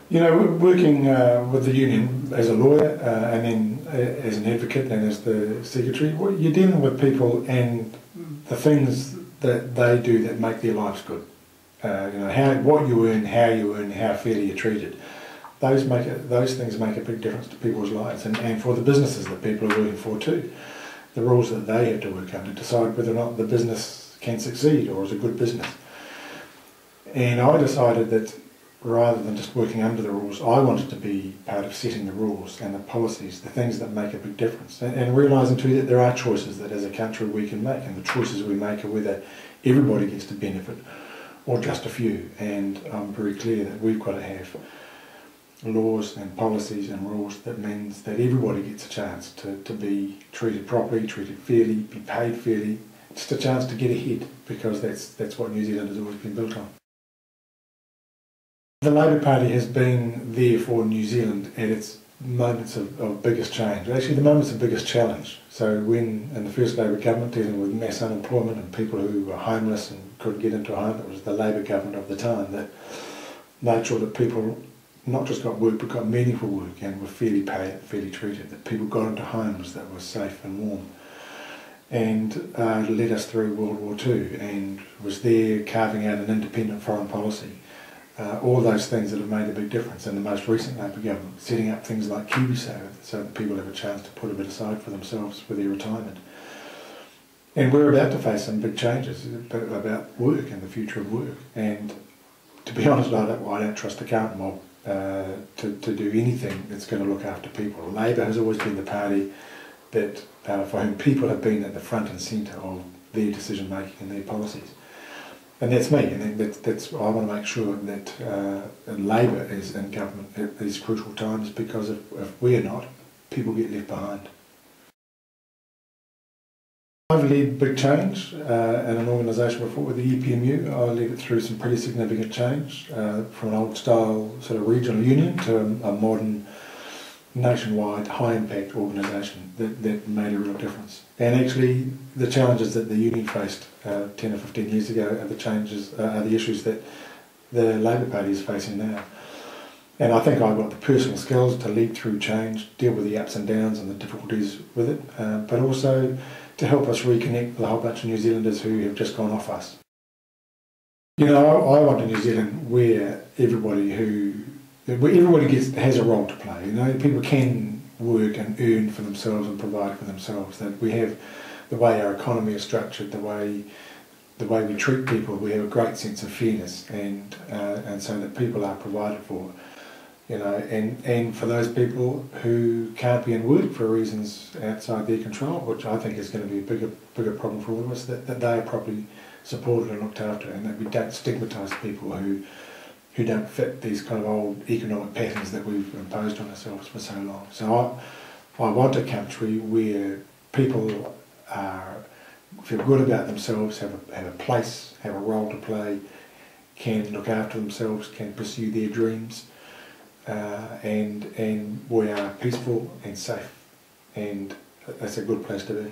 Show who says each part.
Speaker 1: You know, working with the union as a lawyer and then as an advocate and as the secretary, you're dealing with people and the things that they do that make their lives good. You know, what you earn, how fairly you're treated. Those things make a big difference to people's lives and for the businesses that people are working for too. The rules that they have to work under decide whether or not the business can succeed or is a good business. And I decided that rather than just working under the rules, I wanted to be part of setting the rules and the policies, the things that make a big difference. And realising too that there are choices that as a country we can make, and the choices we make are whether everybody gets to benefit or just a few. And I'm very clear that we've got to have laws and policies and rules that means that everybody gets a chance to be treated properly, treated fairly, be paid fairly, just a chance to get ahead, because that's what New Zealand has always been built on. The Labour Party has been there for New Zealand at its moments of biggest change, actually the moments of biggest challenge. So when in the first Labour government dealing with mass unemployment and people who were homeless and couldn't get into a home, it was the Labour government of the time that made sure that people not just got work but got meaningful work and were fairly paid, fairly treated, that people got into homes that were safe and warm. And led us through World War II and was there carving out an independent foreign policy. All those things that have made a big difference in the most recent Labour government, setting up things like KiwiSaver so that people have a chance to put a bit aside for themselves for their retirement. And we're about to face some big changes about work and the future of work. And to be honest, I don't trust the current mob to do anything that's going to look after people. Labour has always been the party that for whom people have been at the front and centre of their decision making and their policies. And that's me, and I want to make sure that Labour is in government at these crucial times, because if we're not, people get left behind. I've led big change in an organisation before with the EPMU. I led it through some pretty significant change, from an old style sort of regional union to a modern nationwide high impact organisation that made a real difference. And actually the challenges that the union faced 10 or 15 years ago are the issues that the Labour Party is facing now. And I think I've got the personal skills to lead through change, deal with the ups and downs and the difficulties with it, but also to help us reconnect with a whole bunch of New Zealanders who have just gone off us. You know, I want a New Zealand where everybody has a role to play. You know, people can work and earn for themselves and provide for themselves. That we have the way our economy is structured, the way we treat people, we have a great sense of fairness, and so that people are provided for. You know, and for those people who can't be in work for reasons outside their control, which I think is going to be a bigger problem for all of us, that they are properly supported and looked after, and that we don't stigmatise people who don't fit these kind of old economic patterns that we've imposed on ourselves for so long. So I want a country where people feel good about themselves, have a place, have a role to play, can look after themselves, can pursue their dreams, and we are peaceful and safe, and that's a good place to be.